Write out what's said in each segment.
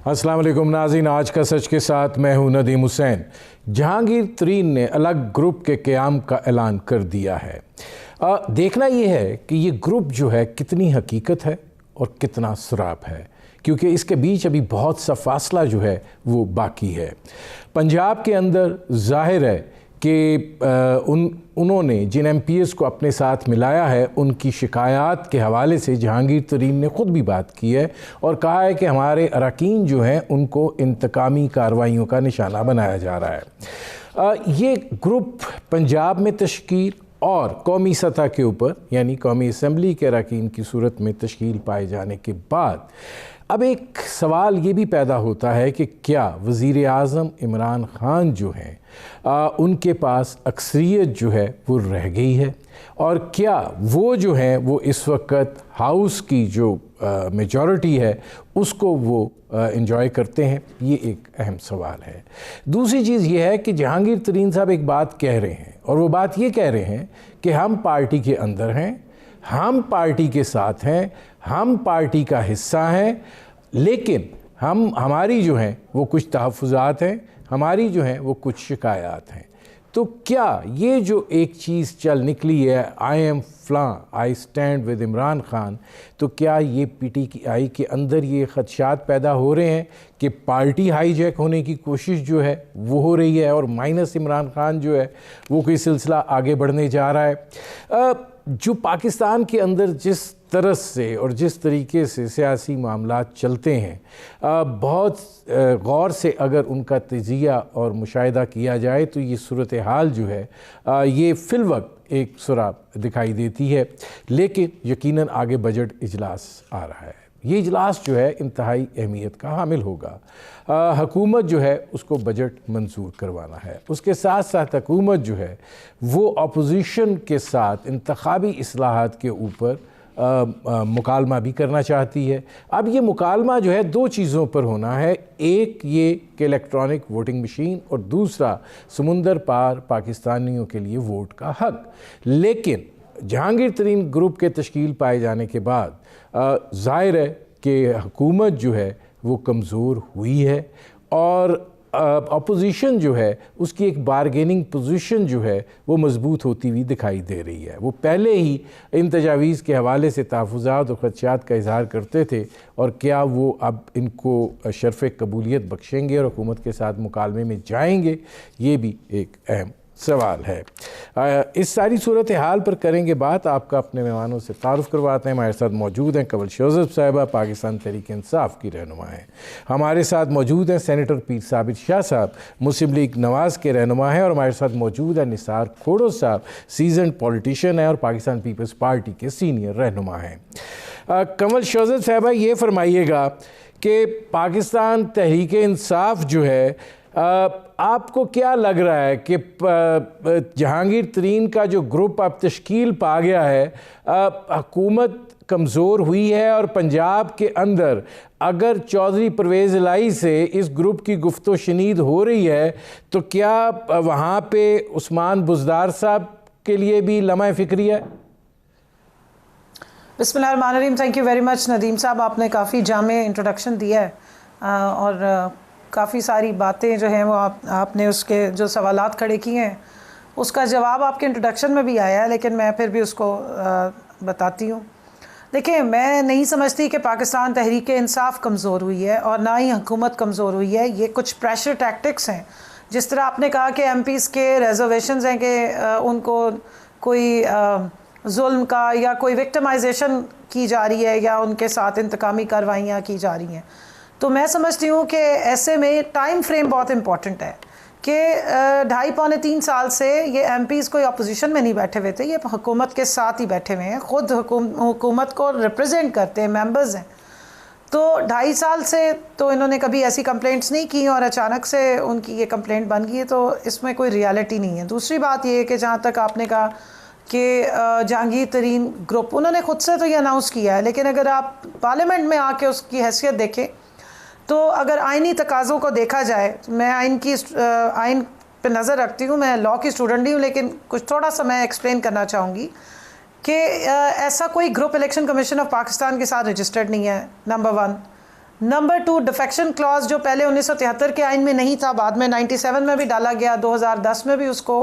अस्सलाम वालेकुम नाज़रीन, आज का सच के साथ मैं हूं नदीम हुसैन। जहांगीर तरीन ने अलग ग्रुप के क़याम का ऐलान कर दिया है। देखना ये है कि ये ग्रुप जो है कितनी हकीकत है और कितना सराब है, क्योंकि इसके बीच अभी बहुत सा फासला जो है वो बाकी है। पंजाब के अंदर जाहिर है कि उन्होंने जिन MPs को अपने साथ मिलाया है उनकी शिकायत के हवाले से जहांगीर तरीन ने ख़ुद भी बात की है और कहा है कि हमारे अरकान जो हैं उनको इंतकामी कार्रवाइयों का निशाना बनाया जा रहा है। ये ग्रुप पंजाब में तश्कील और कौमी सतह के ऊपर यानी कौमी असम्बली के अरकान की सूरत में तश्कील पाए जाने के बाद अब एक सवाल ये भी पैदा होता है कि क्या वज़ीर आज़म इमरान ख़ान जो हैं उनके पास अक्सरियत जो है वो रह गई है, और क्या वो जो हैं वो इस वक्त हाउस की जो मेजॉरिटी है उसको वो एंजॉय करते हैं। ये एक अहम सवाल है। दूसरी चीज़ ये है कि जहांगीर तरीन साहब एक बात कह रहे हैं और वो बात ये कह रहे हैं कि हम पार्टी के अंदर हैं, हम पार्टी के साथ हैं, हम पार्टी का हिस्सा हैं, लेकिन हमारी जो हैं वो कुछ तहफ़्फ़ुज़ात हैं, हमारी जो हैं वो कुछ शिकायत हैं। तो क्या ये जो एक चीज़ चल निकली है आई एम फ्लां, I stand with Imran Khan, तो क्या ये PTI के अंदर ये ख़दशात पैदा हो रहे हैं कि पार्टी हाईजैक होने की कोशिश जो है वो हो रही है और माइनस इमरान ख़ान जो है वो कोई सिलसिला आगे बढ़ने जा रहा है। जो पाकिस्तान के अंदर जिस तरह से और जिस तरीके से सियासी मामलात चलते हैं, बहुत गौर से अगर उनका तजिया और मुशाहिदा किया जाए तो ये सूरत हाल जो है ये फ़िलवक्त एक सुराब दिखाई देती है। लेकिन यकीनन आगे बजट इजलास आ रहा है। ये इजलास जो है इंतहाई अहमियत का हामिल होगा। हुकूमत जो है उसको बजट मंजूर करवाना है, उसके साथ साथ हुकूमत जो है वो अपोजिशन के साथ इंतखाबी इस्लाहात के ऊपर मुकालमा भी करना चाहती है। अब ये मुकालमा जो है दो चीज़ों पर होना है, एक ये कि इलेक्ट्रॉनिक वोटिंग मशीन और दूसरा समुंदर पार पाकिस्तानियों के लिए वोट का हक। लेकिन जहांगीर तरीन ग्रुप के तश्कील पाए जाने के बाद ज़ाहिर है कि हुकूमत जो है वो कमज़ोर हुई है और अपोजिशन जो है उसकी एक बारगेनिंग पोजीशन जो है वो मजबूत होती हुई दिखाई दे रही है। वो पहले ही इन तजावीज़ के हवाले से तहफ़्फ़ुज़ात और ख़दशात का इज़हार करते थे, और क्या वो अब इनको शर्फ़ कबूलियत बख्शेंगे और हुकूमत के साथ मुकालमे में जाएंगे, ये भी एक अहम सवाल है। इस सारी सूरत हाल पर करेंगे बात। आपका अपने मेहमानों से तारुफ़ करवाते हैं। हमारे साथ मौजूद हैं कंवल शोज़ब साहिबा, पाकिस्तान तहरीक इंसाफ की रहनुमा हैं। हमारे साथ मौजूद हैं सेनेटर पीर साबित शाह साहब, मुस्लिम लीग नवाज़ के रहनुमा हैं, और हमारे साथ मौजूद है निसार खोड़ो साहब, सीजन पॉलिटिशियन है और पाकिस्तान पीपल्स पार्टी के सीनियर रहनुमा हैं। कंवल शोज़ब साहिबा, ये फरमाइएगा कि पाकिस्तान तहरीक इंसाफ जो है आपको क्या लग रहा है कि जहांगीर तरीन का जो ग्रुप अब तश्कील पा गया है, हुकूमत कमज़ोर हुई है और पंजाब के अंदर अगर चौधरी परवेज़ इलाही से इस ग्रुप की गुफ्तो शनीद हो रही है तो क्या वहाँ पे उस्मान बुज़दार साहब के लिए भी लम्हा फ़िक्री है? बिस्मिल्लाहिर्रहमानिर्रहीम। Thank you very much Nadeem साहब, आपने काफ़ी जामे इंट्रोडक्शन दिया है और काफ़ी सारी बातें जो हैं वो आपने उसके जो सवालात खड़े किए हैं उसका जवाब आपके इंट्रोडक्शन में भी आया है, लेकिन मैं फिर भी उसको बताती हूँ। देखिए, मैं नहीं समझती कि पाकिस्तान तहरीक इंसाफ कमज़ोर हुई है और ना ही हुकूमत कमज़ोर हुई है। ये कुछ प्रेशर टैक्टिक्स हैं। जिस तरह आपने कहा कि MPs के रिजर्वेशंस हैं कि उनको कोई जुल्म का या कोई विक्टिमाइजेशन की जा रही है या उनके साथ इंतकामी कार्रवाइयाँ की जा रही हैं, तो मैं समझती हूँ कि ऐसे में टाइम फ्रेम बहुत इम्पॉर्टेंट है कि 2.5-3 साल से ये MPs कोई अपोजिशन में नहीं बैठे हुए थे, ये हुकूमत के साथ ही बैठे हुए हैं, ख़ुद हुकूमत को रिप्रेजेंट करते हैं, मेंबर्स हैं। तो 2.5 साल से तो इन्होंने कभी ऐसी कंप्लेंट्स नहीं की और अचानक से उनकी ये कंप्लेंट बन गई है, तो इसमें कोई रियलिटी नहीं है। दूसरी बात ये है कि जहाँ तक आपने कहा कि जहांगीर तरीन ग्रुप, उन्होंने ख़ुद से तो ये अनाउंस किया है, लेकिन अगर आप पार्लियामेंट में आके उसकी हैसियत देखें तो अगर आइनी तकाज़ों को देखा जाए, मैं आइन पे नज़र रखती हूँ, मैं लॉ की स्टूडेंट नहीं हूँ, लेकिन कुछ थोड़ा सा मैं एक्सप्लेन करना चाहूँगी कि ऐसा कोई group election commission of Pakistan के साथ रजिस्टर्ड नहीं है, नंबर 1। नंबर 2, डिफेक्शन क्लॉज जो पहले 1973 के आइन में नहीं था, बाद में 97 में भी डाला गया, 2010 में भी उसको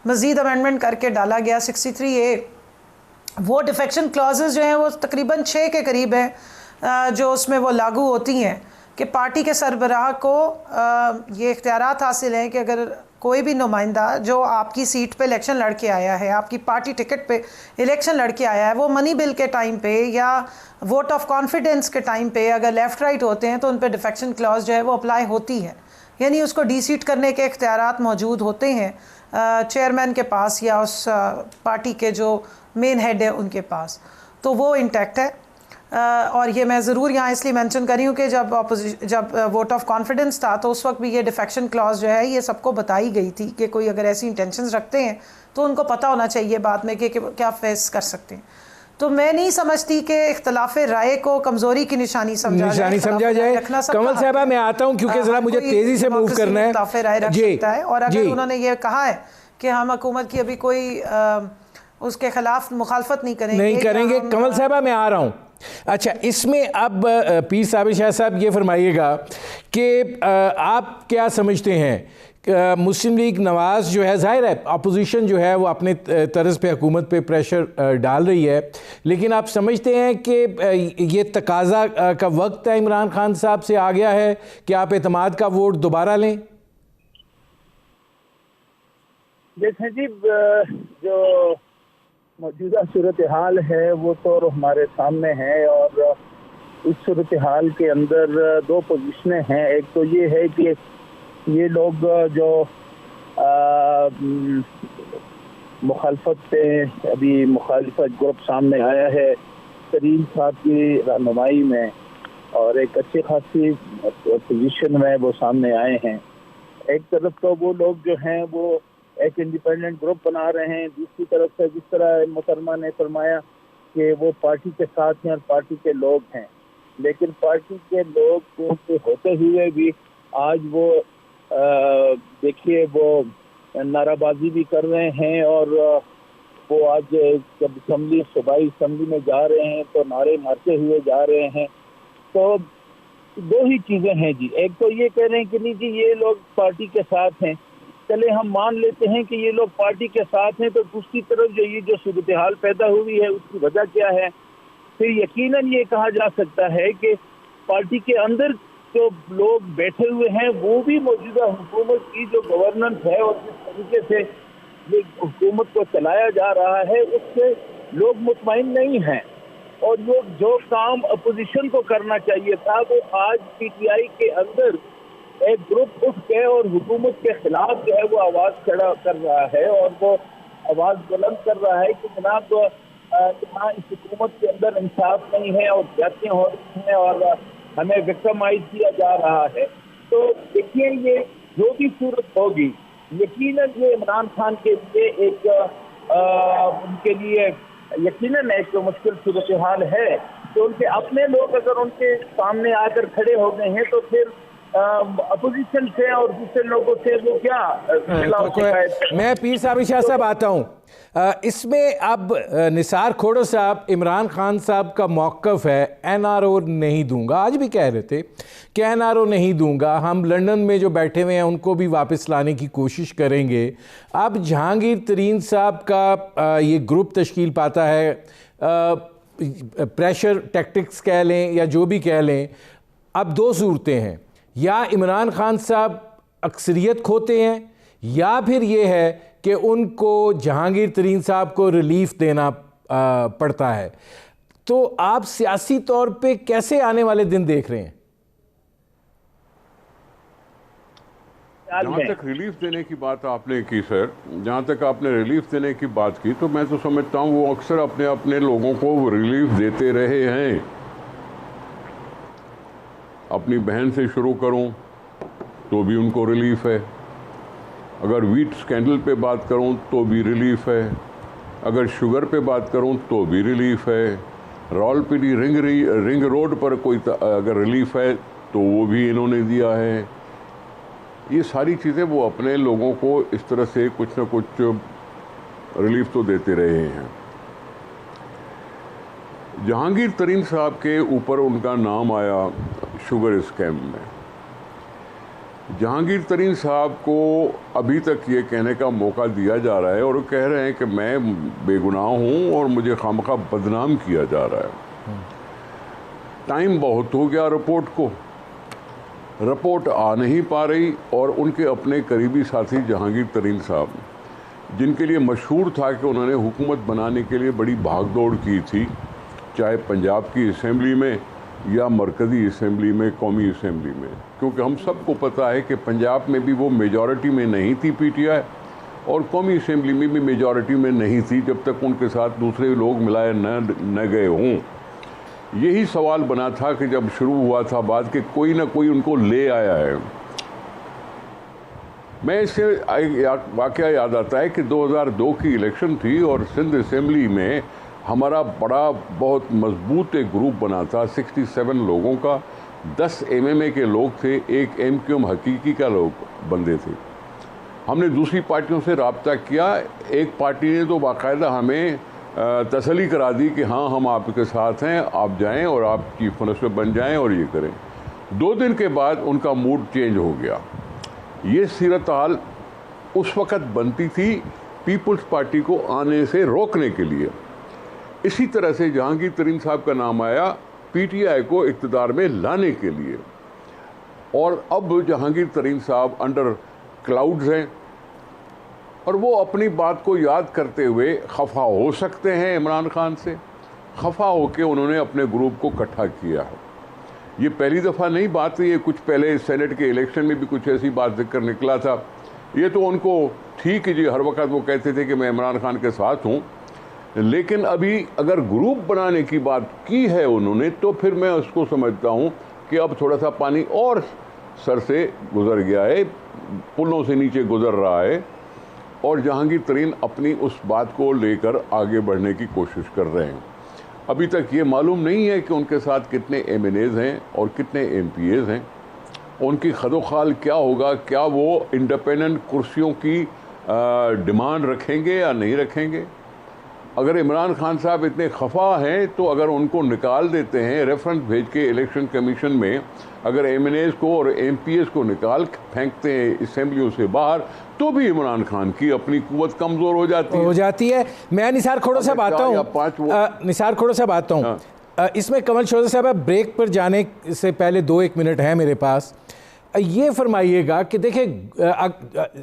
मज़ीद अमेंडमेंट करके डाला गया 63A। वो डिफेक्शन क्लॉजेज़ जो हैं वो तकरीबन 6 के करीब हैं जो उसमें वो लागू होती हैं कि पार्टी के सरबराह को ये इख्तियारात हासिल हैं कि अगर कोई भी नुमाइंदा जो आपकी सीट पे इलेक्शन लड़के आया है, आपकी पार्टी टिकट पे इलेक्शन लड़के आया है, वो मनी बिल के टाइम पे या वोट ऑफ कॉन्फिडेंस के टाइम पे अगर लेफ़्ट राइट होते हैं तो उन पे डिफेक्शन क्लॉज जो है वो अप्लाई होती है, यानी उसको डीसीट करने के इख्तियारात मौजूद होते हैं चेयरमैन के पास या उस पार्टी के जो मेन हेड है उनके पास, तो वो इंटैक्ट है। और ये मैं ज़रूर यहाँ इसलिए मेंशन करी हूँ कि जब वोट ऑफ कॉन्फिडेंस था तो उस वक्त भी ये डिफेक्शन क्लॉज जो है ये सबको बताई गई थी कि कोई अगर ऐसी इंटेंशंस रखते हैं तो उनको पता होना चाहिए बाद में कि क्या फेस कर सकते हैं। तो मैं नहीं समझती कि इख्तलाफ राय को कमज़ोरी की निशानी समझा जाए। कमल साहबा मैं आता हूँ क्योंकि ज़रा मुझे तेज़ी से मूव करना है। इख्तलाफ राय रख सकता है, और अगर उन्होंने ये कहा है कि हम हुकूमत की अभी कोई उसके खिलाफ मुखालफत नहीं करेंगे। कमल साहबा मैं आ रहा हूँ। अच्छा, इसमें अब पीर साबिर शाह साहब ये फरमाइएगा कि आप क्या समझते हैं मुस्लिम लीग नवाज़ जो है, ज़ाहिर है अपोजिशन जो है वो अपने तर्ज पे हुकूमत पे प्रेशर डाल रही है, लेकिन आप समझते हैं कि ये तकाजा का वक्त है इमरान खान साहब से आ गया है कि आप एतमाद का वोट दोबारा लें? देखें जी, जो मौजूदा सूरत हाल है वो तो हमारे सामने है, और इस सूरत हाल के अंदर दो पोजीशनें हैं। एक तो ये है कि ये लोग जो मुखालफत पे अभी मुखालिफत ग्रुप सामने आया है करीम साहब की रहनुमाई में, और एक अच्छी खासी पोजीशन में वो सामने आए हैं। एक तरफ तो वो लोग जो हैं वो एक इंडिपेंडेंट ग्रुप बना रहे हैं, दूसरी तरफ से जिस तरह मुसलमान ने फरमाया कि वो पार्टी के साथ हैं और पार्टी के लोग हैं, लेकिन पार्टी के लोग होते हुए भी आज वो देखिए वो नाराबाजी भी कर रहे हैं, और वो आज जब सूबाई असम्बली में जा रहे हैं तो नारे मारते हुए जा रहे हैं। तो दो ही चीज़ें हैं जी, एक तो ये कह रहे हैं कि नहीं जी ये लोग पार्टी के साथ हैं, चले हम मान लेते हैं कि ये लोग पार्टी के साथ हैं, तो दूसरी तरफ जो ये जो सूरत हाल पैदा हुई है उसकी वजह क्या है? फिर यकीनन ये कहा जा सकता है कि पार्टी के अंदर जो लोग बैठे हुए हैं वो भी मौजूदा हुकूमत की जो गवर्नेंस है और जिस तरीके से ये हुकूमत को चलाया जा रहा है उससे लोग मुतमईन नहीं हैं, और लोग जो काम अपोजिशन को करना चाहिए था वो आज पीटीआई के अंदर एक ग्रुप उठ के और हुकूमत के खिलाफ जो है वो आवाज़ खड़ा कर रहा है, और वो आवाज़ बुलंद कर रहा है कि जनाब यहाँ इस हुकूमत के अंदर इंसाफ नहीं है और ज्यादतियाँ हो रही हैं और हमें विक्टिमाइज किया जा रहा है। तो देखिए ये जो भी सूरत होगी यकीनन ये इमरान खान के लिए एक उनके लिए यकीनन एक मुश्किल सूरत हाल है। तो उनके अपने लोग अगर उनके सामने आकर खड़े हो गए हैं तो फिर अपोजिशन से और दूसरे लोगों से वो क्या मैं पीर साबिर शाह साहब आता हूँ इसमें। अब निसार खोड़ो साहब इमरान खान साहब का मौक़िफ़ है एनआरओ नहीं दूंगा, आज भी कह रहे थे कि एनआरओ नहीं दूंगा, हम लंदन में जो बैठे हुए हैं उनको भी वापस लाने की कोशिश करेंगे। अब जहांगीर तरीन साहब का ये ग्रुप तश्कील पाता है, प्रेशर टैक्टिक्स कह लें या जो भी कह लें। अब दो सूरतें हैं, या इमरान खान साहब अक्सरियत खोते हैं या फिर ये है कि उनको जहांगीर तरीन साहब को रिलीफ देना पड़ता है। तो आप सियासी तौर पे कैसे आने वाले दिन देख रहे हैं? जहाँ तक रिलीफ देने की बात आपने की सर, जहाँ तक आपने रिलीफ देने की बात की तो मैं तो समझता हूँ वो अक्सर अपने अपने लोगों को रिलीफ देते रहे हैं। अपनी बहन से शुरू करूं तो भी उनको रिलीफ है, अगर वीट स्कैंडल पे बात करूं तो भी रिलीफ है, अगर शुगर पे बात करूं तो भी रिलीफ है, रावलपिंडी रिंग रोड पर कोई अगर रिलीफ है तो वो भी इन्होंने दिया है। ये सारी चीज़ें वो अपने लोगों को इस तरह से कुछ ना कुछ रिलीफ तो देते रहे हैं। जहांगीर तरीन साहब के ऊपर उनका नाम आया शुगर स्कैम में। जहांगीर तरीन साहब को अभी तक ये कहने का मौका दिया जा रहा है और वो कह रहे हैं कि मैं बेगुनाह हूँ और मुझे खामखा बदनाम किया जा रहा है। टाइम बहुत हो गया रिपोर्ट को, रिपोर्ट आ नहीं पा रही और उनके अपने करीबी साथी जहांगीर तरीन साहब, जिनके लिए मशहूर था कि उन्होंने हुकूमत बनाने के लिए बड़ी भागदौड़ की थी, चाहे पंजाब की असम्बली में या मरकज़ी असम्बली में, कौमी असम्बली में, क्योंकि हम सबको पता है कि पंजाब में भी वो मेजॉरिटी में नहीं थी पीटीआई और कौमी असम्बली में भी मेजॉरिटी में नहीं थी जब तक उनके साथ दूसरे लोग मिलाए न गए हों। यही सवाल बना था कि जब शुरू हुआ था बात कि कोई ना कोई उनको ले आया है। मैं इससे वाक़या याद आता है कि 2002 की इलेक्शन थी और सिंध असम्बली में हमारा बड़ा बहुत मजबूत एक ग्रुप बना था, 67 लोगों का, 10 एमएमए के लोग थे, एक एमक्यूएम हकीकी का लोग बंदे थे। हमने दूसरी पार्टियों से रब्ता किया, एक पार्टी ने तो बाकायदा हमें तसल्ली करा दी कि हाँ हम आपके साथ हैं, आप जाएं और आप चीफ मिनिस्टर बन जाएं और ये करें। 2 दिन के बाद उनका मूड चेंज हो गया। ये सीरत हाल उस वक़्त बनती थी पीपल्स पार्टी को आने से रोकने के लिए। इसी तरह से जहांगीर तरीन साहब का नाम आया पीटीआई को इक़्तिदार में लाने के लिए, और अब जहांगीर तरीन साहब अंडर क्लाउड्स हैं और वो अपनी बात को याद करते हुए खफा हो सकते हैं इमरान खान से। खफा होकर उन्होंने अपने ग्रुप को इकट्ठा किया है। ये पहली दफ़ा नहीं बात हुई है, कुछ पहले सेनेट के इलेक्शन में भी कुछ ऐसी बात जिक्र निकला था। ये तो उनको ठीक है जी, हर वक्त वो कहते थे कि मैं इमरान खान के साथ हूँ, लेकिन अभी अगर ग्रुप बनाने की बात की है उन्होंने तो फिर मैं उसको समझता हूँ कि अब थोड़ा सा पानी और सर से गुज़र गया है, पुलों से नीचे गुज़र रहा है और जहांगीर तरीन अपनी उस बात को लेकर आगे बढ़ने की कोशिश कर रहे हैं। अभी तक ये मालूम नहीं है कि उनके साथ कितने एमएनएज़ हैं और कितने एमपीएज़ हैं, उनकी खदोखाल क्या होगा, क्या वो इंडिपेंडेंट कुर्सियों की डिमांड रखेंगे या नहीं रखेंगे। अगर इमरान खान साहब इतने खफा हैं तो अगर उनको निकाल देते हैं रेफरेंस भेज के इलेक्शन कमीशन में, अगर एमएनएज़ को और एमपीएस को निकाल फेंकते हैं असेंबलियों से बाहर, तो भी इमरान खान की अपनी कुव्वत कमज़ोर हो जाती है। मैं निसार खोड़ो साहब आता हूँ, निसार खोड़ो साहब आता हूँ। इसमें कमल शोज़ा साहब ब्रेक पर जाने से पहले 2-1 मिनट है मेरे पास। ये फरमाइएगा कि देखिए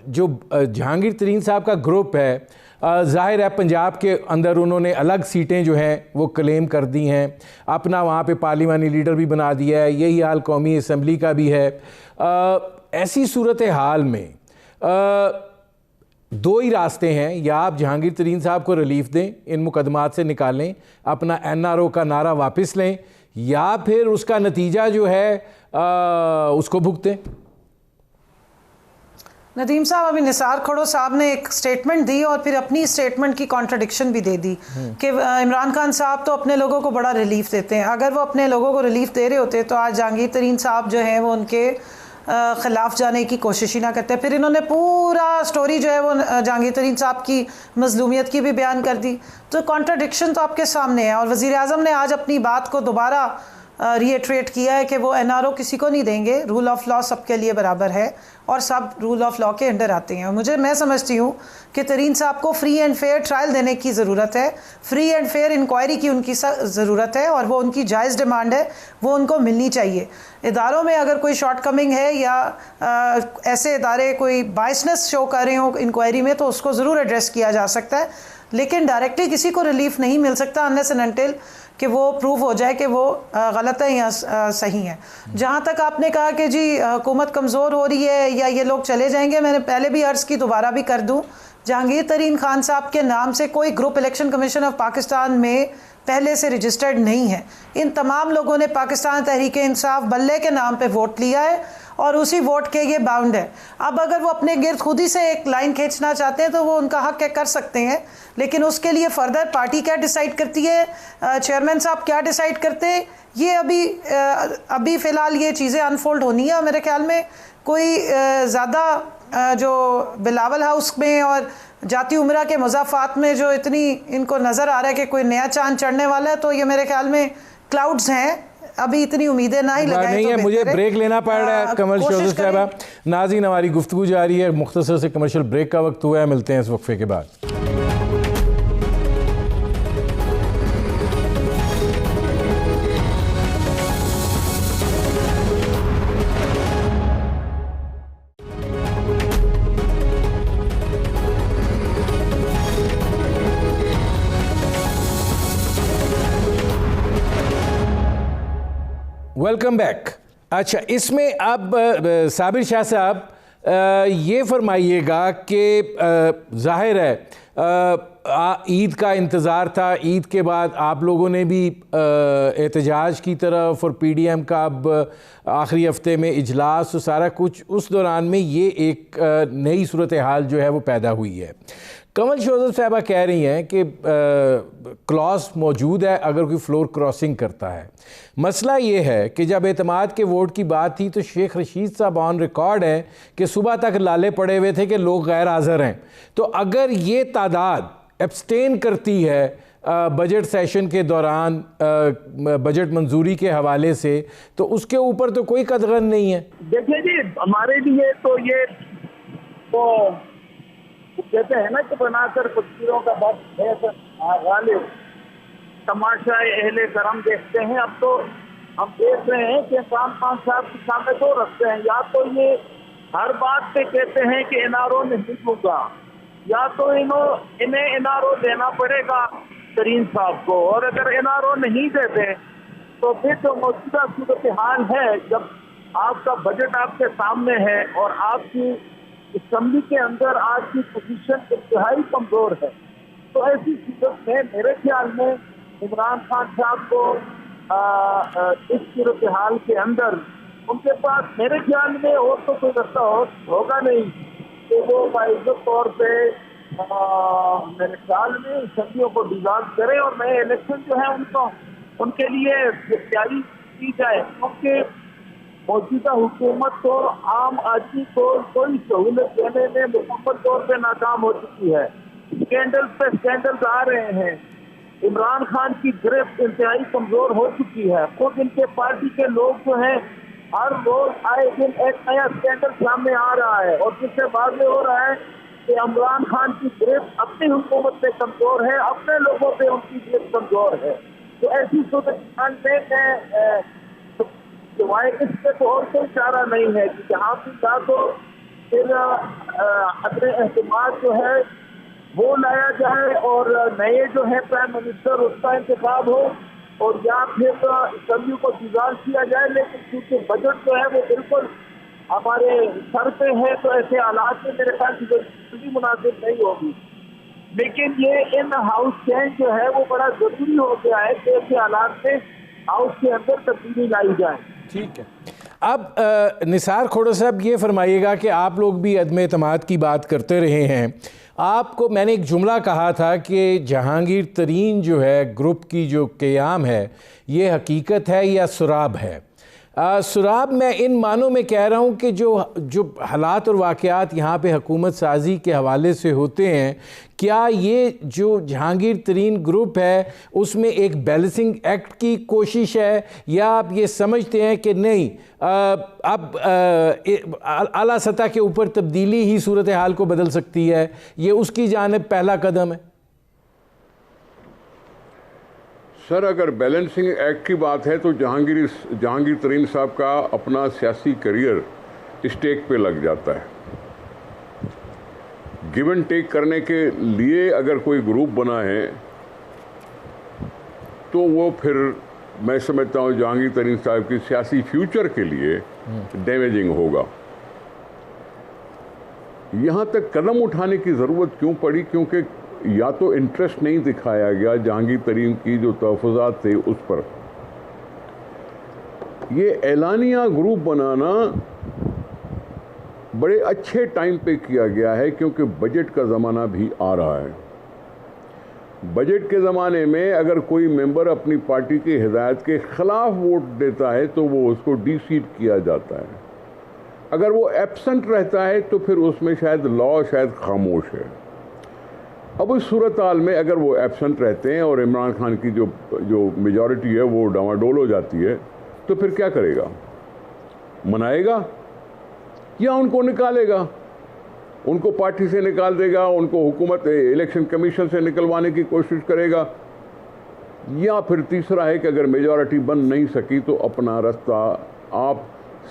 जो जहांगीर तरीन साहब का ग्रुप है, ज़ाहिर है पंजाब के अंदर उन्होंने अलग सीटें जो हैं वो क्लेम कर दी हैं, अपना वहाँ पे पार्लिमानी लीडर भी बना दिया है, यही हाल कौमी असम्बली का भी है। ऐसी सूरत हाल में 2 ही रास्ते हैं, या आप जहांगीर तरीन साहब को रिलीफ दें, इन मुकदमात से निकालें, अपना एनआरओ का नारा वापस लें, या फिर उसका नतीजा जो है उसको भुगतें। नदीम साहब, अभी निसार खोड़ो साहब ने एक स्टेटमेंट दी और फिर अपनी स्टेटमेंट की कॉन्ट्रडिक्शन भी दे दी कि इमरान खान साहब तो अपने लोगों को बड़ा रिलीफ देते हैं। अगर वो अपने लोगों को रिलीफ दे रहे होते तो आज जहांगीर तरीन साहब जो हैं वो उनके ख़िलाफ़ जाने की कोशिश ही ना करते। फिर इन्होंने पूरा स्टोरी जो है वो जहांगीर तरीन साहब की मज़लूमियत की भी बयान कर दी। तो कॉन्ट्रडिक्शन तो आपके सामने है। और वज़ीर आज़म ने आज अपनी बात को दोबारा रीइटरेट किया है कि वो एनआरओ किसी को नहीं देंगे, रूल ऑफ लॉ सबके लिए बराबर है और सब रूल ऑफ लॉ के अंडर आते हैं। मैं समझती हूँ कि तरीन साहब को फ्री एंड फेयर ट्रायल देने की ज़रूरत है, फ्री एंड फेयर इंक्वायरी की उनकी ज़रूरत है और वो उनकी जायज़ डिमांड है, वो उनको मिलनी चाहिए। इदारों में अगर कोई शॉर्ट कमिंग है या ऐसे इदारे कोई बायसनेस शो कर रहे हो इंक्वायरी में तो उसको ज़रूर एड्रेस किया जा सकता है, लेकिन डायरेक्टली किसी को रिलीफ नहीं मिल सकता अनलेस एंड अनटिल कि वो प्रूव हो जाए कि वो गलत है या सही है। जहाँ तक आपने कहा कि जी हुकूमत कमज़ोर हो रही है या ये लोग चले जाएंगे, मैंने पहले भी अर्ज़ की, दोबारा भी कर दूँ, जहांगीर तरीन खान साहब के नाम से कोई group election commission of Pakistan में पहले से रजिस्टर्ड नहीं है। इन तमाम लोगों ने पाकिस्तान तहरीक-ए-इंसाफ बल्ले के नाम पे वोट लिया है और उसी वोट के ये बाउंड है। अब अगर वो अपने गिर्द खुद ही से एक लाइन खींचना चाहते हैं तो वो उनका हक है, कर सकते हैं, लेकिन उसके लिए फर्दर पार्टी क्या डिसाइड करती है, चेयरमैन साहब क्या डिसाइड करते हैं, ये अभी फ़िलहाल ये चीज़ें अनफोल्ड होनी है। मेरे ख्याल में कोई ज़्यादा जो बिलावल हाउस में और जाती उम्रा के मज़ाफ़ात में जो इतनी इनको नज़र आ रहा है कि कोई नया चांद चढ़ने वाला है, तो ये मेरे ख्याल में क्लाउड्स हैं अभी इतनी उम्मीदें ना ही लगाएं नहीं तो है, मुझे बेहतर है। ब्रेक लेना पड़ रहा है। कमल कोशिश शोजत करें। साहब, नाज़रीन हमारी गुफ्तगू जारी है, मुख्तसर से कमर्शियल ब्रेक का वक्त हुआ है, मिलते हैं इस वक्फे के बाद। Welcome back. अच्छा, इसमें अब साबिर शाह साहब ये फरमाइएगा कि ज़ाहिर है ईद का इंतज़ार था, ईद के बाद आप लोगों ने भी एहतजाज की तरफ, और पीडीएम का अब आखिरी हफ्ते में इजलास और सारा कुछ, उस दौरान में ये एक नई सूरत हाल जो है वो पैदा हुई है। कमल शोजत साहबा कह रही हैं कि क्लॉज मौजूद है अगर कोई फ्लोर क्रॉसिंग करता है। मसला ये है कि जब एतमाद के वोट की बात थी तो शेख रशीद साहब ऑन रिकॉर्ड हैं कि सुबह तक लाले पड़े हुए थे कि लोग गैर हाज़िर हैं। तो अगर ये तादाद एब्सटेन करती है बजट सेशन के दौरान बजट मंजूरी के हवाले से, तो उसके ऊपर तो कोई कदगन नहीं है। देखिए जी, हमारे लिए तो ये तो कहते हैं ना कि बनाकर फकीरों का वक्त है गालिब, तमाशा अहले करम देखते हैं। अब तो हम देख रहे हैं कि इमरान खान साहब के सामने दो रखते हैं, या तो ये हर बात पे कहते हैं कि एनआरओ नहीं दूंगा, या तो इन्हें एनआरओ देना पड़ेगा तरीन साहब को, और अगर एनआरओ नहीं देते तो फिर जो मौजूदा सूरत हाल है, जब आपका बजट आपके सामने है और आपकी असेंबली के अंदर आज की पोजीशन इंतहाई कमजोर है, तो ऐसी सूरत में मेरे ख्याल में इमरान खान साहब को इस सूरत हाल के अंदर उनके पास मेरे ख्याल में और तो कोई रास्ता होगा नहीं कि वो बाइज्जत तौर पे मेरे ख्याल में असेंबलियों को डिजाल्व करें और नए इलेक्शन जो है उनके लिए तैयारी की जाए, क्योंकि मौजूदा हुकूमत को आम आदमी को कोई सहूलत देने में मुकम्मल तौर पे नाकाम हो चुकी है। स्कैंडल पे स्कैंडल आ रहे हैं, इमरान खान की गिरफ्त इंतहाई कमजोर हो चुकी है। खुद इनके पार्टी के लोग जो हैं हर रोज आए दिन एक नया स्कैंडल सामने आ रहा है, और जिससे वाज़ेह हो रहा है कि इमरान खान की गिरफ्त अपनी हुकूमत पे कमजोर है, अपने लोगों पे उनकी गिरफ्त कमजोर है। तो ऐसी सूरत में इससे तो और कोई चारा नहीं है कि जहाँ भी जा तो फिर अपने एहतमाद जो है वो लाया जाए और नए जो है प्राइम मिनिस्टर उसका इंतखाब हो, और या फिर असेंबली को डिसॉल्व किया जाए। लेकिन क्योंकि बजट जो है वो बिल्कुल हमारे सर पे है, तो ऐसे हालात में मेरे ख्याल से मुनासिब नहीं होगी। लेकिन ये इन हाउस चेंज जो है वो बड़ा जरूरी हो गया है कि ऐसे हालात में हाउस के अंदर तब्दीली लाई जाए। ठीक है। अब निसार खोड़ो साहब, ये फरमाइएगा कि आप लोग भी अदम एतमाद की बात करते रहे हैं। आपको मैंने एक जुमला कहा था कि जहांगीर तरीन जो है ग्रुप की जो क़याम है ये हकीकत है या सुराब है। सुराब मैं इन मानों में कह रहा हूँ कि जो हालात और वाक़यात यहाँ पे हुकूमत साजी के हवाले से होते हैं, क्या ये जो जहांगीर तरीन ग्रुप है उसमें एक बैलेंसिंग एक्ट की कोशिश है, या आप ये समझते हैं कि नहीं अब आला सतह के ऊपर तब्दीली ही सूरत हाल को बदल सकती है, ये उसकी जानिब पहला कदम है? सर, अगर बैलेंसिंग एक्ट की बात है तो जहांगीर तरीन साहब का अपना सियासी करियर स्टेक पे लग जाता है। गिव एंड टेक करने के लिए अगर कोई ग्रुप बना है तो वो फिर मैं समझता हूँ जहांगीर तरीन साहब की सियासी फ्यूचर के लिए डैमेजिंग होगा। यहाँ तक कदम उठाने की ज़रूरत क्यों पड़ी? क्योंकि या तो इंटरेस्ट नहीं दिखाया गया जहांगीर तरीन की जो तहफ़्फ़ुज़ात थे उस पर। ये एलानिया ग्रुप बनाना बड़े अच्छे टाइम पे किया गया है क्योंकि बजट का ज़माना भी आ रहा है। बजट के ज़माने में अगर कोई मेंबर अपनी पार्टी की हिदायत के ख़िलाफ़ वोट देता है तो वो उसको डी-सीट किया जाता है। अगर वो एब्सेंट रहता है तो फिर उसमें शायद लॉ शायद खामोश है। अब इस सूरत हाल में अगर वो एब्सेंट रहते हैं और इमरान खान की जो मेजॉरिटी है वो डामाडोल हो जाती है तो फिर क्या करेगा? मनाएगा या उनको निकालेगा? उनको पार्टी से निकाल देगा, उनको हुकूमत इलेक्शन कमीशन से निकलवाने की कोशिश करेगा, या फिर तीसरा है कि अगर मेजॉरिटी बन नहीं सकी तो अपना रास्ता आप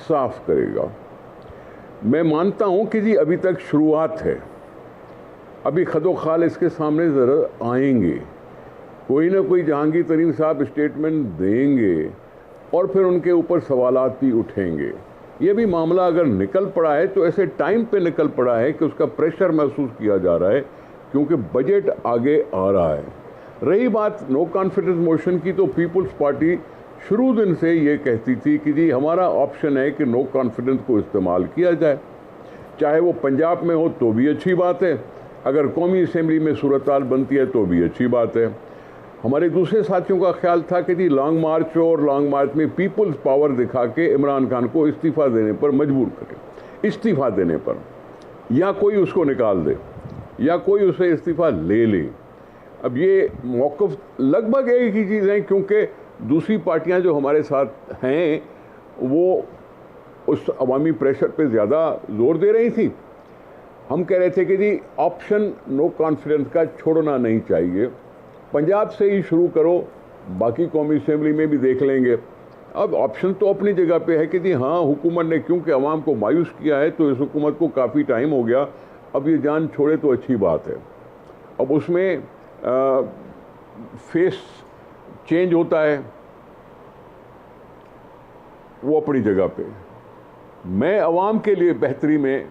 साफ करेगा। मैं मानता हूं कि जी अभी तक शुरुआत है, अभी खदो खाल इसके सामने ज़रा आएंगे, कोई ना कोई जहांगीर तरीन साहब स्टेटमेंट देंगे और फिर उनके ऊपर सवालात भी उठेंगे। ये भी मामला अगर निकल पड़ा है तो ऐसे टाइम पे निकल पड़ा है कि उसका प्रेशर महसूस किया जा रहा है, क्योंकि बजट आगे आ रहा है। रही बात नो कॉन्फिडेंस मोशन की, तो पीपल्स पार्टी शुरू दिन से ये कहती थी कि जी हमारा ऑप्शन है कि नो कॉन्फिडेंस को इस्तेमाल किया जाए, चाहे वो पंजाब में हो तो भी अच्छी बात है, अगर कौमी असम्बली में सूरत-हाल बनती है तो भी अच्छी बात है। हमारे दूसरे साथियों का ख्याल था कि जी लॉन्ग मार्च हो और लॉन्ग मार्च में पीपल्स पावर दिखा के इमरान खान को इस्तीफ़ा देने पर मजबूर करें, इस्तीफ़ा देने पर, या कोई उसको निकाल दे या कोई उसे इस्तीफ़ा ले ले। अब ये मौक़िफ़ लगभग एक ही चीज़ है, क्योंकि दूसरी पार्टियां जो हमारे साथ हैं वो उस अवामी प्रेशर पे ज़्यादा ज़ोर दे रही थी। हम कह रहे थे कि जी ऑप्शन नो कॉन्फिडेंस का छोड़ना नहीं चाहिए, पंजाब से ही शुरू करो, बाकी कौमी असम्बली में भी देख लेंगे। अब ऑप्शन तो अपनी जगह पे है कि जी हाँ, हुकूमत ने क्योंकि अवाम को मायूस किया है तो इस हुकूमत को काफ़ी टाइम हो गया, अब ये जान छोड़े तो अच्छी बात है। अब उसमें फेस चेंज होता है, वो अपनी जगह पे। मैं अवाम के लिए बेहतरी में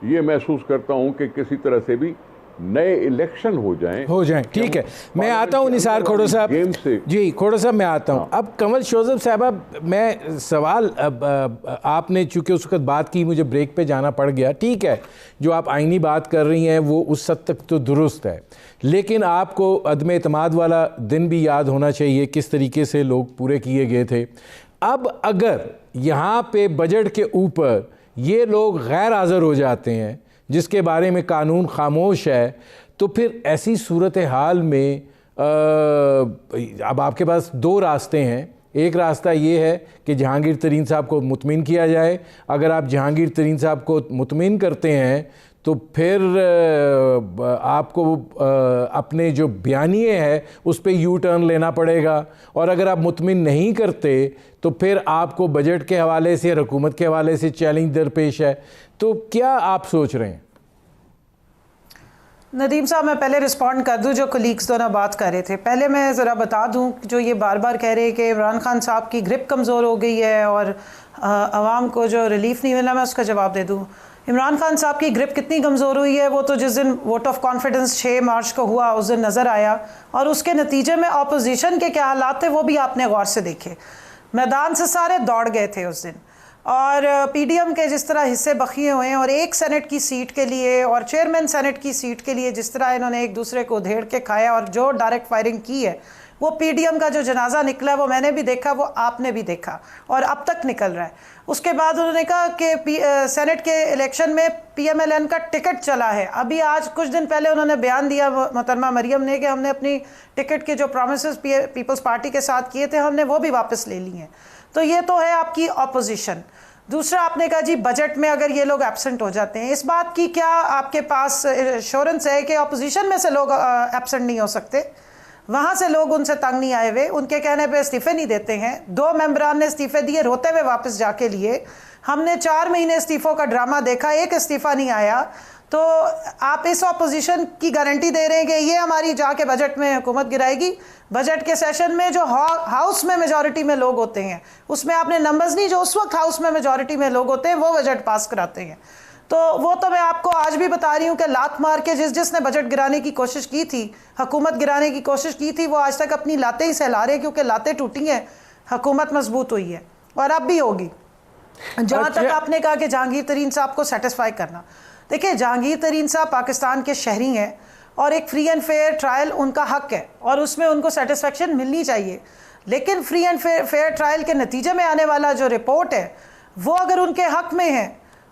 ये महसूस करता हूं कि किसी तरह से भी नए इलेक्शन हो जाएं। ठीक है, मैं आता हूं निसार खोड़ो साहब जी, खोड़ो साहब मैं आता हूं। अब कमल शोजब साहब, मैं सवाल आपने चूंकि उस वक्त बात की, मुझे ब्रेक पे जाना पड़ गया। ठीक है, जो आप आईनी बात कर रही हैं वो उस हद तक तो दुरुस्त है, लेकिन आपको अदम एतमाद वाला दिन भी याद होना चाहिए, किस तरीके से लोग पूरे किए गए थे। अब अगर यहाँ पे बजट के ऊपर ये लोग गैर हाज़िर हो जाते हैं जिसके बारे में कानून खामोश है, तो फिर ऐसी सूरत हाल में अब आपके पास दो रास्ते हैं। एक रास्ता ये है कि जहांगीर तरीन साहब को मुतमिन किया जाए। अगर आप जहांगीर तरीन साहब को मुतमिन करते हैं तो फिर आपको अपने जो बयानिए है उस पर यू टर्न लेना पड़ेगा, और अगर आप मुतमिन नहीं करते तो फिर आपको बजट के हवाले से, हुकूमत के हवाले से चैलेंज दरपेश है। तो क्या आप सोच रहे हैं? नदीम साहब, मैं पहले रिस्पॉन्ड कर दूं, जो कलीग्स दोनों बात कर रहे थे। पहले मैं ज़रा बता दूं, जो ये बार बार कह रहे हैं कि इमरान खान साहब की ग्रिप कमज़ोर हो गई है और आवाम को जो रिलीफ नहीं मिला, मैं उसका जवाब दे दूं। इमरान खान साहब की ग्रिप कितनी कमज़ोर हुई है वो तो जिस दिन वोट ऑफ कॉन्फिडेंस 6 मार्च को हुआ उस दिन नज़र आया, और उसके नतीजे में अपोजिशन के क्या हालात थे वो भी आपने गौर से देखे। मैदान से सारे दौड़ गए थे उस दिन, और पीडीएम के जिस तरह हिस्से बखिए हुए हैं, और एक सेनेट की सीट के लिए और चेयरमैन सेनेट की सीट के लिए जिस तरह इन्होंने एक दूसरे को उधेड़ के खाया और जो डायरेक्ट फायरिंग की है, वो पीडीएम का जो जनाजा निकला वो मैंने भी देखा, वो आपने भी देखा, और अब तक निकल रहा है। उसके बाद उन्होंने कहा कि सेनेट के इलेक्शन में पीएमएलएन का टिकट चला है। अभी आज कुछ दिन पहले उन्होंने बयान दिया मोहतरमा मरियम ने कि हमने अपनी टिकट के जो प्रोमिसेस पीपल्स पार्टी के साथ किए थे हमने वो भी वापस ले लिए हैं। तो ये तो है आपकी ऑपोजिशन। दूसरा, आपने कहा जी बजट में अगर ये लोग एब्सेंट हो जाते हैं, इस बात की क्या आपके पास एश्योरेंस है कि ऑपोजिशन में से लोग एब्सेंट नहीं हो सकते? वहाँ से लोग उनसे तंग नहीं आए हुए, उनके कहने पे इस्तीफ़े नहीं देते हैं। 2 मेंबरान ने इस्तीफ़े दिए, रोते हुए वापस जाके लिए। हमने 4 महीने इस्तीफ़ों का ड्रामा देखा, एक इस्तीफ़ा नहीं आया। तो आप इस ऑपोजिशन की गारंटी दे रहे हैं कि ये हमारी जाके बजट में हुकूमत गिराएगी? बजट के सेशन में जो हाउस में मेजॉरिटी में लोग होते हैं उसमें आपने नंबर्स नहीं, जो उस वक्त हाउस में मेजॉरिटी में लोग होते हैं वो बजट पास कराते हैं। तो वो तो मैं आपको आज भी बता रही हूँ कि लात मार के जिसने बजट गिराने की कोशिश की थी, हुकूमत गिराने की कोशिश की थी, वो आज तक अपनी लातें ही सहला रहे हैं, क्योंकि लातें टूटी हैं, हुकूमत मजबूत हुई है और अब भी होगी। जहाँ तक आपने कहा कि जहांगीर तरीन साहब को सेटिस्फाई करना, देखिए जहांगीर तरीन साहब पाकिस्तान के शहरी हैं और एक फ्री एंड फेयर ट्रायल उनका हक है और उसमें उनको सेटिस्फेक्शन मिलनी चाहिए। लेकिन फ्री एंड फेयर ट्रायल के नतीजे में आने वाला जो रिपोर्ट है वो अगर उनके हक में है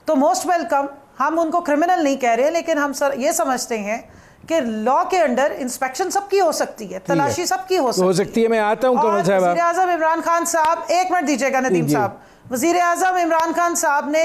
तो मोस्ट वेलकम। हम उनको क्रिमिनल नहीं कह रहे, लेकिन हम सर ये समझते हैं कि लॉ के अंडर इंस्पेक्शन सबकी हो सकती है, तलाशी सबकी हो सकती है। मैं आता हूँ कमल साहब। वज़ीर आज़म इमरान खान साहब, एक मिनट दीजिएगा नदीम साहब, वज़ीर आज़म इमरान खान साहब ने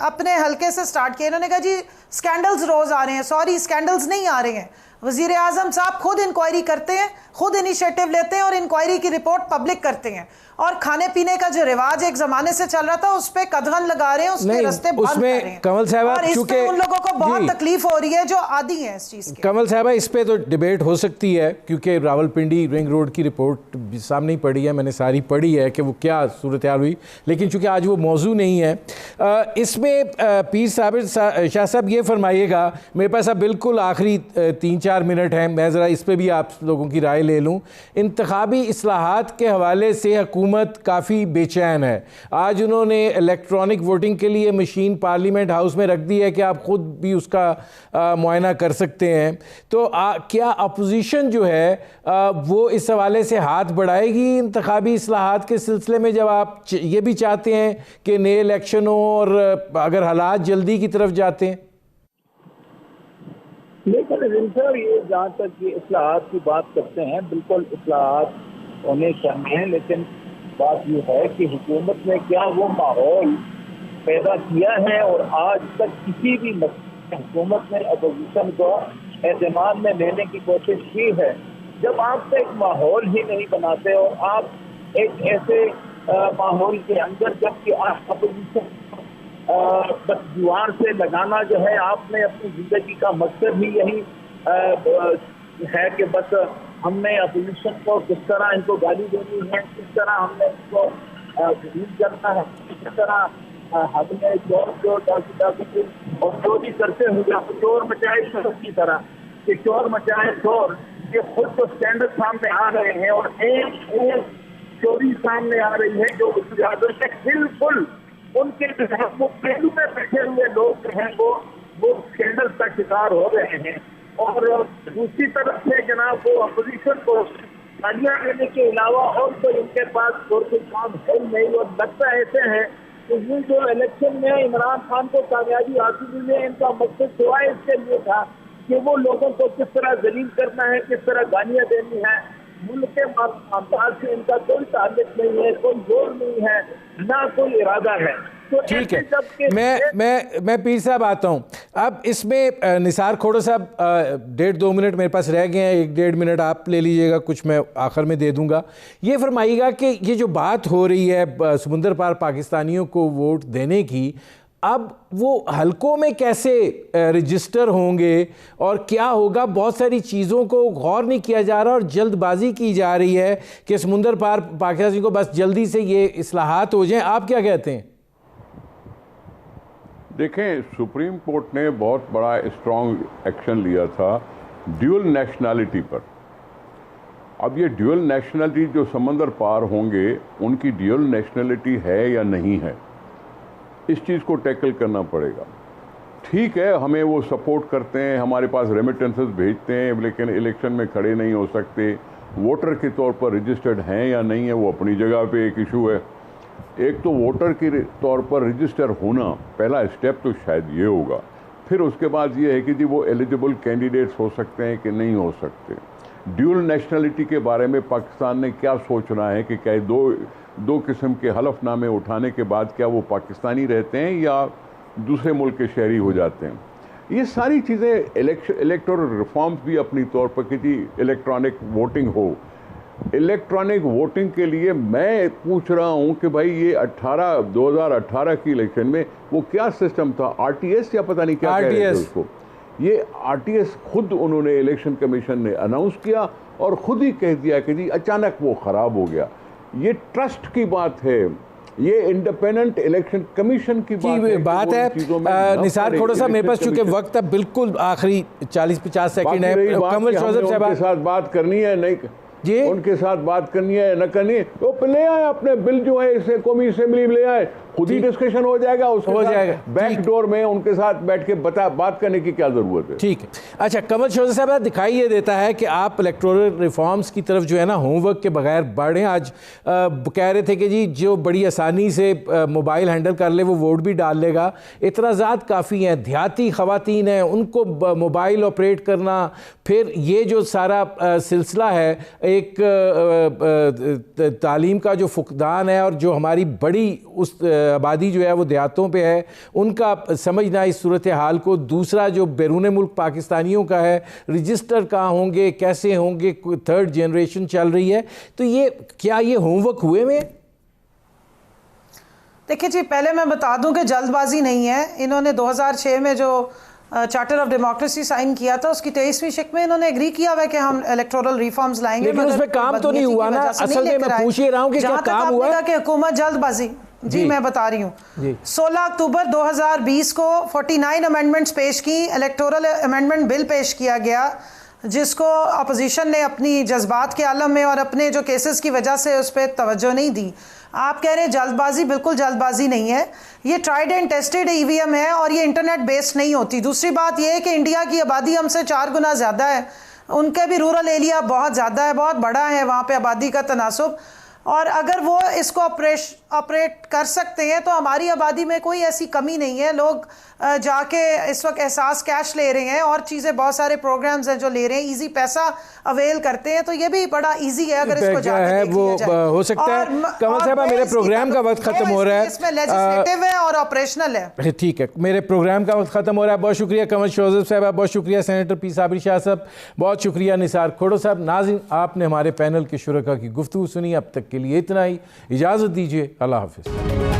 अपने हल्के से स्टार्ट किया। इन्होंने कहा जी स्कैंडल्स रोज आ रहे हैं, सॉरी स्कैंडल्स नहीं आ रहे हैं। वज़ीर आज़म साहब खुद इंक्वायरी करते हैं, खुद इनिशिएटिव लेते हैं और इंक्वायरी की रिपोर्ट पब्लिक करते हैं। और खाने पीने का जो रिवाज एक जमाने से चल रहा था उस पर कदगन लगा रहे हैं, उसके रास्ते बंद कर रहे हैं। कमल साहब, और इस पे उन लोगों को बहुत तकलीफ हो रही है जो आदी हैं इस चीज़ के। कमल साहब, इस पे तो डिबेट हो सकती है क्योंकि रावलपिंडी रिंग रोड की रिपोर्ट सामने ही पड़ी है, मैंने सारी पढ़ी है कि वो क्या सूरत हाल हुई, लेकिन चूंकि आज वो मौजू नहीं है इसमें पीर साबिर शाह साहब ये फरमाइएगा, मेरे पास अब बिल्कुल आखिरी 3-4 मिनट हैं, मैं ज़रा इस पर भी आप लोगों की राय ले लूँ। इंतखाबी इस्लाहात के हवाले से हुकूमत काफ़ी बेचैन है। आज उन्होंने इलेक्ट्रॉनिक वोटिंग के लिए मशीन पार्लियामेंट हाउस में रख दी है कि आप ख़ुद भी उसका मुआयना कर सकते हैं। तो क्या अपोजिशन जो है वो इस हवाले से हाथ बढ़ाएगी इंतखाबी इस्लाहात के सिलसिले में, जब आप ये भी चाहते हैं कि नए इलेक्शन हो और अगर हालात जल्दी की तरफ जाते हैं? लेकिन सर ये जहाँ तक ये इस्लाहात की बात करते हैं, बिल्कुल इस्लाहात होने चाहिए, लेकिन बात ये है कि हुकूमत ने क्या वो माहौल पैदा किया है और आज तक किसी भी हुकूमत ने अपोजिशन को एतमाद में लेने की कोशिश की है। जब आप एक माहौल ही नहीं बनाते और आप एक ऐसे माहौल के अंदर, जबकि आप अपोजिशन बस दीवार से लगाना जो है, आपने अपनी जिंदगी का मकसद ही यही है कि बस हमने अपोजिशन को किस तरह इनको गाली देनी है, किस तरह हमने इनको विरोध करना है, किस तरह हमने चोर और जो भी करते हुए चोर मचाए शोर की तरह कि चोर मचाए शोर, ये खुद तो स्टैंडर्ड सामने आ रहे हैं और एक चोरी सामने आ रही है जो बिल्कुल उनके पहलू में बैठे हुए लोग जो हैं वो स्कैंडल का शिकार हो रहे हैं। और दूसरी तरफ से जनाब वो अपोजिशन को गालियां देने के अलावा और कोई इनके पास कोई काम है नहीं। और लगता ऐसे है कि ये जो इलेक्शन में इमरान खान को कामयाबी हासिल हुई है, इनका मकसद सिवाय इसके लिए था कि वो लोगों को किस तरह जलील करना है, किस तरह गालियां देनी है। मुल्क के मामला से इनका कोई ताल्लुक नहीं है, कोई जोर नहीं है, ना कोई इरादा है। तो ठीक है, मैं पीर साहब आता हूँ अब इसमें। निसार खोड़ो साहब 1.5-2 मिनट मेरे पास रह गए हैं, 1-1.5 मिनट आप ले लीजिएगा, कुछ मैं आखिर में दे दूंगा। ये फरमाइएगा कि ये जो बात हो रही है समुंदर पार पाकिस्तानियों को वोट देने की, अब वो हलकों में कैसे रजिस्टर होंगे और क्या होगा, बहुत सारी चीज़ों को गौर नहीं किया जा रहा और जल्दबाजी की जा रही है कि समुंदर पार पाकिस्तानियों को बस जल्दी से ये इस्लाहात हो जाएं। आप क्या कहते हैं? देखें, सुप्रीम कोर्ट ने बहुत बड़ा स्ट्रॉन्ग एक्शन लिया था ड्यूअल नेशनैलिटी पर। अब ये ड्यूअल नेशनैलिटी जो समंदर पार होंगे, उनकी ड्यूअल नेशनैलिटी है या नहीं है, इस चीज़ को टैकल करना पड़ेगा। ठीक है, हमें वो सपोर्ट करते हैं, हमारे पास रेमिटेंसेस भेजते हैं, लेकिन इलेक्शन में खड़े नहीं हो सकते। वोटर के तौर पर रजिस्टर्ड हैं या नहीं है, वो अपनी जगह पे एक इशू है। एक तो वोटर के तौर पर रजिस्टर होना पहला स्टेप तो शायद ये होगा, फिर उसके बाद ये है कि जी वो एलिजिबल कैंडिडेट्स हो सकते हैं कि नहीं हो सकते। ड्यूअल नेशनलिटी के बारे में पाकिस्तान ने क्या सोचना है कि क्या दो किस्म के हलफनामे उठाने के बाद क्या वो पाकिस्तानी रहते हैं या दूसरे मुल्क के शहरी हो जाते हैं। ये सारी चीज़ें इलेक्टोरल रिफॉर्म्स भी अपनी तौर पर कि जी इलेक्ट्रॉनिक वोटिंग हो। इलेक्ट्रॉनिक वोटिंग के लिए मैं पूछ रहा हूं कि भाई ये 2018 की इलेक्शन में वो क्या सिस्टम था, आरटीएस या पता नहीं क्या कहते हैं उसको। ये आरटीएस खुद उन्होंने इलेक्शन कमीशन ने अनाउंस किया और खुद ही कह दिया कि जी अचानक वो ख़राब हो गया। ये ट्रस्ट की बात है, ये इंडिपेंडेंट इलेक्शन कमीशन की बात है। निसार खोड़ो साहब, मेरे पास चूंकि वक्त अब बिल्कुल आखिरी 40-50 सेकंड है, कमल चौधरी साहब के साथ बात करनी है नहीं जी, उनके साथ बात करनी है न करनी है, तो ले आए अपने बिल जो है इसे कौमी असेंबली में ले आए, खुद ही डिस्कशन हो जाएगा, उसके हो साथ जाएगा। बैक डोर में उनके साथ बैठ के बात करने की क्या जरूरत है। ठीक है। अच्छा, कमल शोज़ा साहब, दिखाई ये देता है कि आप इलेक्टोरल रिफॉर्म्स की तरफ जो है ना होमवर्क के बगैर बढ़े। आज कह रहे थे कि जी जो बड़ी आसानी से मोबाइल हैंडल कर ले वो वोट भी डाल लेगा। इतराज़ात काफ़ी हैं, देहाती ख़वातीन हैं, उनको मोबाइल ऑपरेट करना, फिर ये जो सारा सिलसिला है एक तालीम का जो फुकदान है, और जो हमारी बड़ी उस आबादी जो है वो देहातों पे है, उनका समझना इस सूरत हाल को। दूसरा जो बैरून मुल्क पाकिस्तानियों का है, रजिस्टर कहाँ होंगे, कैसे होंगे, थर्ड जनरेशन चल रही है, तो ये क्या ये होमवर्क हुए में? देखिए जी, पहले मैं बता दूं कि जल्दबाजी नहीं है। इन्होंने 2006 में जो चार्टर ऑफ डेमोक्रेसी साइन किया था, उसकी 23वीं शिक में इन्होंने एग्री किया हुआ कि हम इलेक्टोरल रिफॉर्म्स लाएंगे, लेकिन उसमें काम तो नहीं हुआ ना। असल में मैं पूछ ही रहा हूं कि क्या काम हुआ है? कि हुकूमत जल्दबाजी, जी मैं बता रही हूँ। 16 अक्टूबर 2020 को 49 अमेंडमेंट्स पेश की, इलेक्टोरल अमेंडमेंट बिल पेश किया गया, जिसको अपोजिशन ने अपनी जज्बात के आलम में और अपने जो केसेस की वजह से उस पर तवज्जो नहीं दी। आप कह रहे हैं जल्दबाजी, बिल्कुल जल्दबाजी नहीं है। ये ट्राइड एंड टेस्टेड ईवीएम है और ये इंटरनेट बेस्ड नहीं होती। दूसरी बात ये है कि इंडिया की आबादी हमसे 4 गुना ज़्यादा है, उनके भी रूरल एरिया बहुत ज़्यादा है, बहुत बड़ा है वहाँ पे आबादी का तनासुब, और अगर वो इसको ऑपरेट कर सकते हैं तो हमारी आबादी में कोई ऐसी कमी नहीं है। लोग जाके इस वक्त एहसास कैश ले रहे हैं और चीज़ें, बहुत सारे प्रोग्राम्स हैं जो ले रहे हैं, इजी पैसा अवेल करते हैं, तो ये भी बड़ा इजी है अगर इसको जाके है वो हो सकता है। कमल साहब, मेरे प्रोग्राम का वक्त खत्म हो रहा है, इसमें लेजिस्लेटिव है और ऑपरेशनल है। ठीक है, मेरे प्रोग्राम का वक्त खत्म हो रहा है। बहुत शुक्रिया कमल शोज़ा साहब, बहुत शुक्रिया सेनेटर पी साबरी शाह साहब, बहुत शुक्रिया निसार खोड़ो साहब। नाज़रीन, आपने हमारे पैनल के शुरका की गुफ्तगू सुनी। अब तक के लिए इतना ही, इजाज़त दीजिए, अल्लाह हाफ़िज़।